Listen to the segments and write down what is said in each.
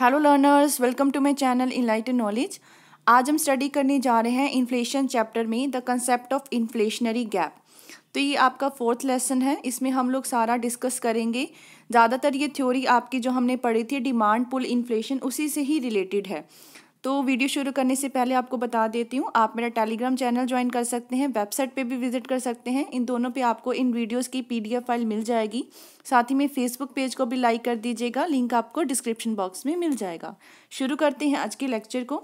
Hello learners, welcome to my channel enlighten knowledge. आज हम study करने जा रहे हैं इन्फ्लेशन चैप्टर में the concept of inflationary gap. तो ये आपका फोर्थ लेसन है, इसमें हम लोग सारा डिस्कस करेंगे। ज़्यादातर ये थ्योरी आपकी जो हमने पढ़ी थी डिमांड पुल इन्फ्लेशन, उसी से ही रिलेटेड है। तो वीडियो शुरू करने से पहले आपको बता देती हूँ, आप मेरा टेलीग्राम चैनल ज्वाइन कर सकते हैं, वेबसाइट पे भी विजिट कर सकते हैं। इन दोनों पे आपको इन वीडियोस की पीडीएफ फाइल मिल जाएगी। साथ ही में फेसबुक पेज को भी लाइक कर दीजिएगा, लिंक आपको डिस्क्रिप्शन बॉक्स में मिल जाएगा। शुरू करते हैं आज के लेक्चर को।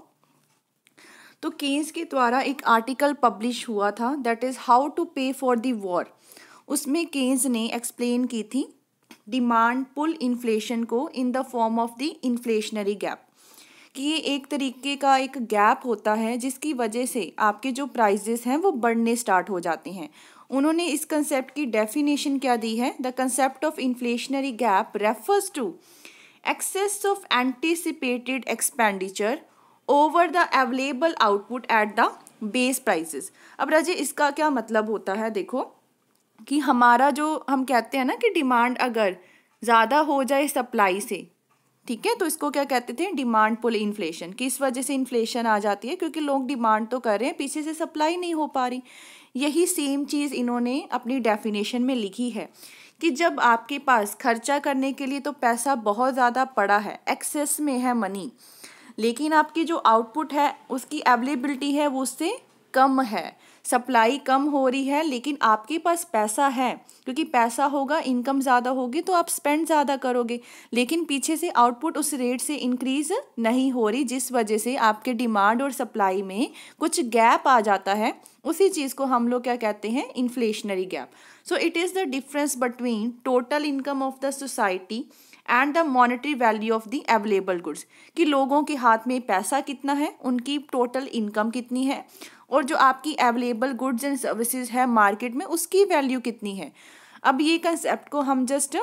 तो केन्स के द्वारा एक आर्टिकल पब्लिश हुआ था, दैट इज़ हाउ टू पे फॉर द वॉर। उसमें केन्स ने एक्सप्लेन की थी डिमांड पुल इन्फ्लेशन को in the form of the inflationary gap, कि ये एक तरीके का एक गैप होता है जिसकी वजह से आपके जो प्राइजेस हैं वो बढ़ने स्टार्ट हो जाते हैं। उन्होंने इस कंसेप्ट की डेफिनेशन क्या दी है, the concept of inflationary gap refers to excess of anticipated expenditure over the available output at the base prices. अब राजे इसका क्या मतलब होता है, देखो कि हमारा जो हम कहते हैं ना कि डिमांड अगर ज़्यादा हो जाए सप्लाई से, ठीक है, तो इसको क्या कहते थे, डिमांड पुल इन्फ्लेशन। किस वजह से इन्फ्लेशन आ जाती है, क्योंकि लोग डिमांड तो कर रहे हैं, पीछे से सप्लाई नहीं हो पा रही। यही सेम चीज़ इन्होंने अपनी डेफिनेशन में लिखी है कि जब आपके पास खर्चा करने के लिए तो पैसा बहुत ज़्यादा पड़ा है, एक्सेस में है मनी, लेकिन आपकी जो आउटपुट है उसकी अवेलेबिलिटी है वो उससे कम है, सप्लाई कम हो रही है, लेकिन आपके पास पैसा है, क्योंकि पैसा होगा, इनकम ज़्यादा होगी तो आप स्पेंड ज़्यादा करोगे, लेकिन पीछे से आउटपुट उस रेट से इंक्रीज नहीं हो रही, जिस वजह से आपके डिमांड और सप्लाई में कुछ गैप आ जाता है। उसी चीज़ को हम लोग क्या कहते हैं, inflationary gap. So it is the difference between total income of the society and the monetary value of the available goods, कि लोगों के हाथ में पैसा कितना है, उनकी टोटल इनकम कितनी है, और जो आपकी अवेलेबल गुड्स एंड सर्विसेज है मार्केट में उसकी वैल्यू कितनी है। अब ये कंसेप्ट को हम जस्ट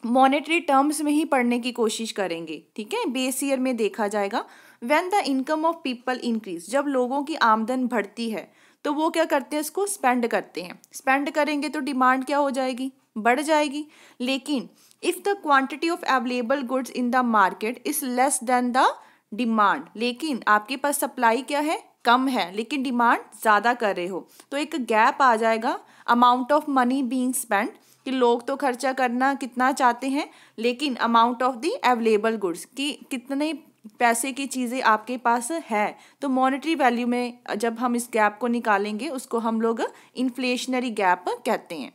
मॉनेटरी टर्म्स में ही पढ़ने की कोशिश करेंगे, ठीक है। बेस ईयर में देखा जाएगा, when the income of people increase, जब लोगों की आमदन बढ़ती है तो वो क्या करते हैं, इसको स्पेंड करते हैं। स्पेंड करेंगे तो डिमांड क्या हो जाएगी, बढ़ जाएगी। लेकिन if the quantity of available goods in the market is less than the demand, लेकिन आपके पास सप्लाई क्या है, कम है, लेकिन डिमांड ज़्यादा कर रहे हो, तो एक गैप आ जाएगा, amount of money being spend, कि लोग तो खर्चा करना कितना चाहते हैं, लेकिन amount of the available goods, कि कितने पैसे की चीज़ें आपके पास है। तो मॉनेटरी वैल्यू में जब हम इस गैप को निकालेंगे उसको हम लोग इन्फ्लेशनरी गैप कहते हैं।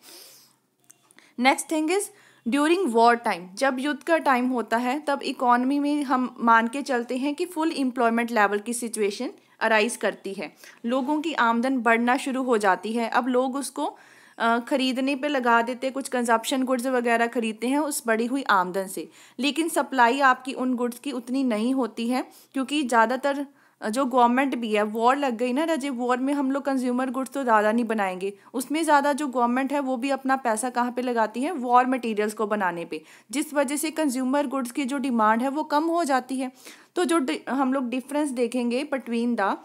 Next thing is during war time, जब युद्ध का टाइम होता है तब इकोनॉमी में हम मान के चलते हैं कि फुल एम्प्लॉयमेंट लेवल की सिचुएशन अराइज करती है, लोगों की आमदन बढ़ना शुरू हो जाती है। अब लोग उसको खरीदने पे लगा देते हैं, कुछ कंजप्शन गुड्स वगैरह खरीदते हैं उस बढ़ी हुई आमदन से, लेकिन सप्लाई आपकी उन गुड्स की उतनी नहीं होती है, क्योंकि ज़्यादातर जो गवर्नमेंट भी है, वॉर लग गई ना राजे, वॉर में हम लोग कंज्यूमर गुड्स तो ज़्यादा नहीं बनाएंगे, उसमें ज़्यादा जो गवर्नमेंट है वो भी अपना पैसा कहाँ पे लगाती है, वॉर मटेरियल्स को बनाने पे, जिस वजह से कंज्यूमर गुड्स की जो डिमांड है वो कम हो जाती है। तो जो हम लोग डिफरेंस देखेंगे between the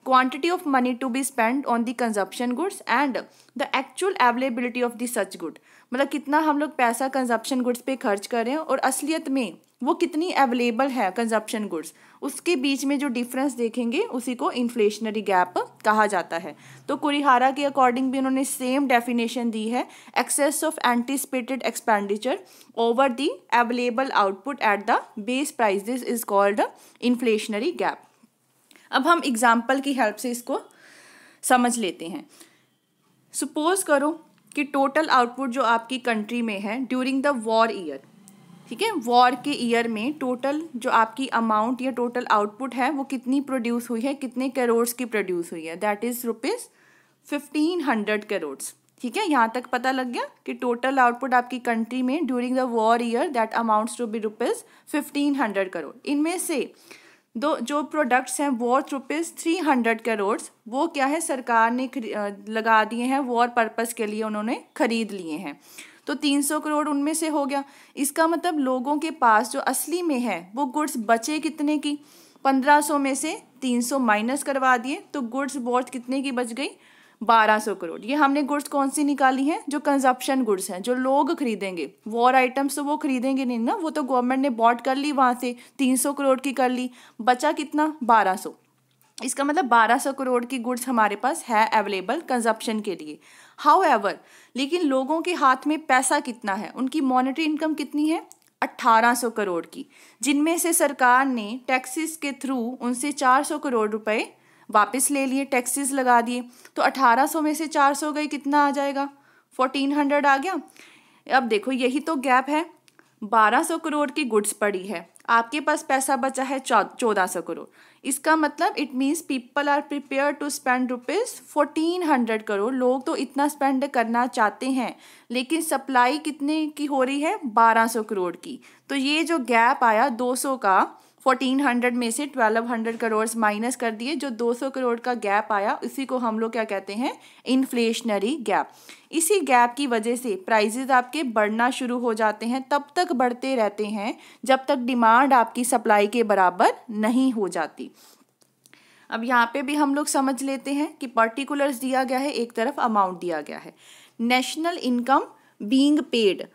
quantity of money to be spent on the consumption goods and the actual availability of the such good, मतलब कितना हम लोग पैसा कंजप्शन गुड्स पे खर्च कर रहे हैं और असलियत में वो कितनी अवेलेबल है कंजप्शन गुड्स, उसके बीच में जो डिफरेंस देखेंगे उसी को इन्फ्लेशनरी गैप कहा जाता है। तो कुरिहारा के अकॉर्डिंग भी उन्होंने सेम डेफिनेशन दी है, excess of anticipated expenditure over the available output at the base prices is called inflationary gap. अब हम एग्जाम्पल की हेल्प से इसको समझ लेते हैं। सपोज करो कि टोटल आउटपुट जो आपकी कंट्री में है ड्यूरिंग द वॉर ईयर, ठीक है, वॉर के ईयर में टोटल जो आपकी अमाउंट या टोटल आउटपुट है वो कितनी प्रोड्यूस हुई है, कितने करोड़ की प्रोड्यूस हुई है, दैट इज ₹1500 करोड़। ठीक है, यहाँ तक पता लग गया कि टोटल आउटपुट आपकी कंट्री में during the war year that amounts to be ₹1500 crore. इनमें से दो जो प्रोडक्ट्स हैं वर्थ ₹300 करोड़, वो क्या है, सरकार ने लगा दिए हैं, वॉर पर्पस के लिए उन्होंने खरीद लिए हैं, तो 300 करोड़ उनमें से हो गया। इसका मतलब लोगों के पास जो असली में है वो गुड्स बचे कितने की, 1500 में से 300 माइनस करवा दिए तो गुड्स वर्थ कितने की बच गई, 1200 करोड़। ये हमने गुड्स कौन सी निकाली हैं, जो कंजप्शन गुड्स हैं, जो लोग खरीदेंगे। वॉर आइटम्स तो वो खरीदेंगे नहीं ना, वो तो गवर्नमेंट ने बॉट कर ली, वहाँ से 300 करोड़ की कर ली, बचा कितना 1200। इसका मतलब 1200 करोड़ की गुड्स हमारे पास है अवेलेबल कंजप्शन के लिए। हाउएवर, लेकिन लोगों के हाथ में पैसा कितना है, उनकी मॉनेटरी इनकम कितनी है 1800 करोड़ की, जिनमें से सरकार ने टैक्सेस के थ्रू उनसे 400 करोड़ रुपए वापस ले लिए, टैक्सेस लगा दिए। तो 1800 में से 400 गई, कितना आ जाएगा 1400 आ गया। अब देखो यही तो गैप है, 1200 करोड़ की गुड्स पड़ी है, आपके पास पैसा बचा है 1400 करोड़। इसका मतलब it means people are prepare to spend ₹1400 crore. लोग तो इतना स्पेंड करना चाहते हैं, लेकिन सप्लाई कितने की हो रही है 1200 करोड़ की। तो ये जो गैप आया 200 का, 1400 में से 1200 करोड़ माइनस कर दिए, जो 200 करोड़ का गैप आया, इसी को हम लोग क्या कहते हैं, इन्फ्लेशनरी गैप। इसी गैप की वजह से प्राइजेज आपके बढ़ना शुरू हो जाते हैं, तब तक बढ़ते रहते हैं जब तक डिमांड आपकी सप्लाई के बराबर नहीं हो जाती। अब यहाँ पे भी हम लोग समझ लेते हैं कि पर्टिकुलर्स दिया गया है, एक तरफ अमाउंट दिया गया है। नेशनल इनकम बीइंग पेड,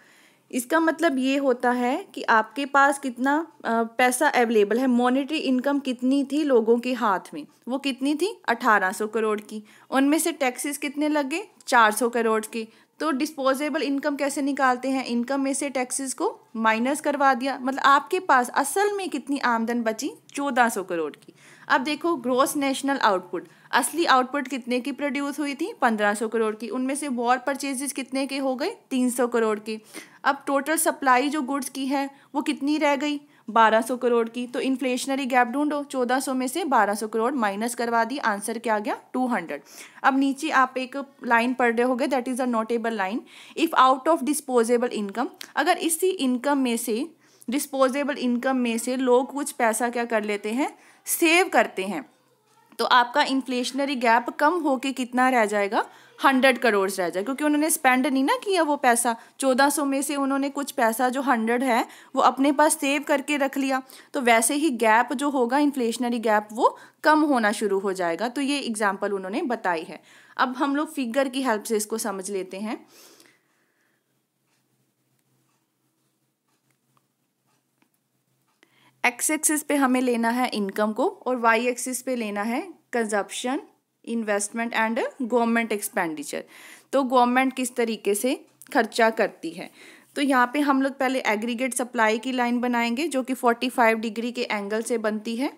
इसका मतलब ये होता है कि आपके पास कितना पैसा अवेलेबल है, मॉनेटरी इनकम कितनी थी लोगों के हाथ में, वो कितनी थी 1800 करोड़ की, उनमें से टैक्सेस कितने लगे 400 करोड़ के। तो डिस्पोजेबल इनकम कैसे निकालते हैं, इनकम में से टैक्सेस को माइनस करवा दिया, मतलब आपके पास असल में कितनी आमदन बची 1400 करोड़ की। अब देखो ग्रॉस नेशनल आउटपुट, असली आउटपुट कितने की प्रोड्यूस हुई थी 1500 करोड़ की, उनमें से वॉर परचेजेस कितने के हो गए 300 करोड़ के। अब टोटल सप्लाई जो गुड्स की है वो कितनी रह गई 1200 करोड़ की। तो इन्फ्लेशनरी गैप ढूंढो, 1400 में से 1200 करोड़ माइनस करवा दी, आंसर क्या आ गया 200। अब नीचे आप एक लाइन पढ़ रहे होगे, that is a notable line, if out of disposable income, अगर इसी इनकम में से, डिस्पोजेबल इनकम में से लोग कुछ पैसा क्या कर लेते हैं, सेव करते हैं, तो आपका इन्फ्लेशनरी गैप कम होके कितना रह जाएगा 100 करोड़ रह जाएगा, क्योंकि उन्होंने स्पेंड नहीं ना किया वो पैसा। 1400 में से उन्होंने कुछ पैसा जो 100 है वो अपने पास सेव करके रख लिया, तो वैसे ही गैप जो होगा इन्फ्लेशनरी गैप वो कम होना शुरू हो जाएगा। तो ये एग्जाम्पल उन्होंने बताई है। अब हम लोग फिगर की हेल्प से इसको समझ लेते हैं। एक्स एक्सिस पे हमें लेना है इनकम को और वाई एक्सिस पे लेना है consumption, investment and government expenditure. तो गवर्नमेंट किस तरीके से खर्चा करती है, तो यहाँ पे हम लोग पहले एग्रीगेट सप्लाई की लाइन बनाएंगे जो कि 45 डिग्री के एंगल से बनती है।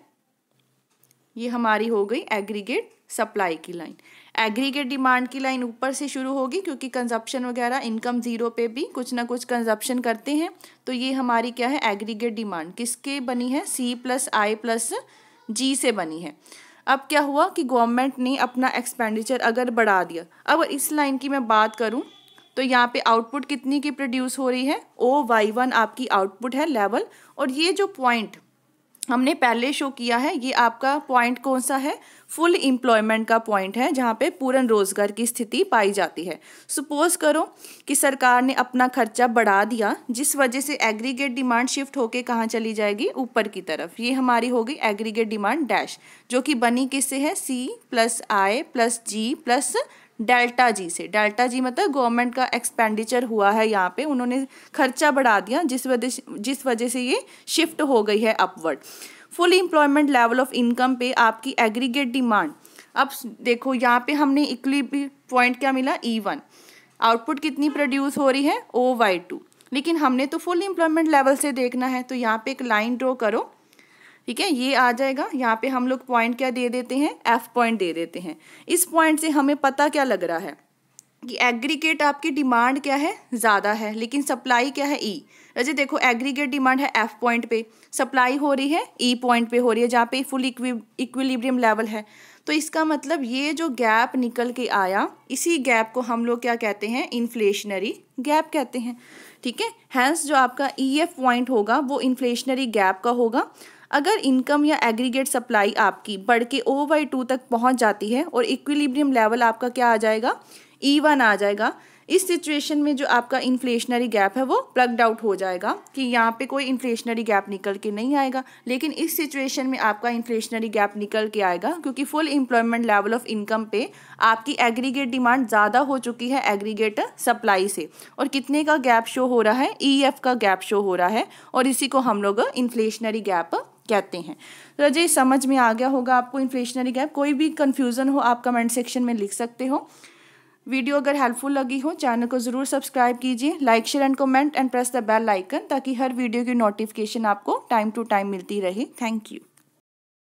ये हमारी हो गई एग्रीगेट सप्लाई की लाइन। एग्रीगेट डिमांड की लाइन ऊपर से शुरू होगी, क्योंकि कंजप्शन वगैरह इनकम जीरो पे भी कुछ ना कुछ कंजप्शन करते हैं। तो ये हमारी क्या है एग्रीगेट डिमांड, किसके बनी है C+I+G से बनी है। अब क्या हुआ कि गवर्नमेंट ने अपना एक्सपेंडिचर अगर बढ़ा दिया, अब इस लाइन की मैं बात करूं तो यहाँ पे आउटपुट कितनी की प्रोड्यूस हो रही है, OY1 आपकी आउटपुट है लेवल। और ये जो पॉइंट हमने पहले शो किया है, ये आपका पॉइंट कौन सा है, फुल एम्प्लॉयमेंट का पॉइंट है, जहाँ पे पूर्ण रोजगार की स्थिति पाई जाती है। सपोज करो कि सरकार ने अपना खर्चा बढ़ा दिया, जिस वजह से एग्रीगेट डिमांड शिफ्ट होके कहाँ चली जाएगी, ऊपर की तरफ। ये हमारी हो गई एग्रीगेट डिमांड डैश, जो कि बनी किससे है C+I+G+ डेल्टा जी से। डेल्टा जी मतलब गवर्नमेंट का एक्सपेंडिचर हुआ है, यहाँ पे उन्होंने खर्चा बढ़ा दिया, जिस वजह से ये शिफ्ट हो गई है upward. Full employment level of income पे आपकी एग्रीगेट डिमांड, अब देखो यहाँ पे हमने इक्विलिब्रियम पॉइंट क्या मिला E1, आउटपुट कितनी प्रोड्यूस हो रही है OY2, लेकिन हमने तो फुल एम्प्लॉयमेंट लेवल से देखना है। तो यहाँ पे एक लाइन ड्रॉ करो, ठीक है, ये आ जाएगा। यहाँ पे हम लोग पॉइंट क्या दे देते हैं, F पॉइंट दे देते हैं। इस पॉइंट से हमें पता क्या लग रहा है कि एग्रीगेट आपकी डिमांड क्या है ज़्यादा है, लेकिन सप्लाई क्या है E। वैसे देखो एग्रीगेट डिमांड है F पॉइंट पे, सप्लाई हो रही है E पॉइंट पे हो रही है, जहाँ पे फुल इक्विलिब्रियम लेवल है। तो इसका मतलब ये जो गैप निकल के आया, इसी गैप को हम लोग क्या कहते हैं, इन्फ्लेशनरी गैप कहते हैं। ठीक है, हैंस जो आपका EF पॉइंट होगा वो इन्फ्लेशनरी गैप का होगा। अगर इनकम या एग्रीगेट सप्लाई आपकी बढ़ के OY2 तक पहुंच जाती है और इक्विलिब्रियम लेवल आपका क्या आ जाएगा, E1 आ जाएगा, इस सिचुएशन में जो आपका इन्फ्लेशनरी गैप है वो प्लग्ड आउट हो जाएगा कि यहाँ पे कोई इन्फ्लेशनरी गैप निकल के नहीं आएगा। लेकिन इस सिचुएशन में आपका इन्फ्लेशनरी गैप निकल के आएगा क्योंकि full employment level of income पे आपकी एग्रीगेट डिमांड ज़्यादा हो चुकी है एग्रीगेट सप्लाई से। और कितने का गैप शो हो रहा है, EF का गैप शो हो रहा है, और इसी को हम लोग इन्फ्लेशनरी गैप कहते हैं। तो अजय समझ में आ गया होगा आपको इन्फ्लेशनरी गैप। कोई भी कन्फ्यूज़न हो आप कमेंट सेक्शन में लिख सकते हो। वीडियो अगर हेल्पफुल लगी हो चैनल को ज़रूर सब्सक्राइब कीजिए, like share and comment and press the bell icon, ताकि हर वीडियो की नोटिफिकेशन आपको टाइम टू टाइम मिलती रहे। Thank you.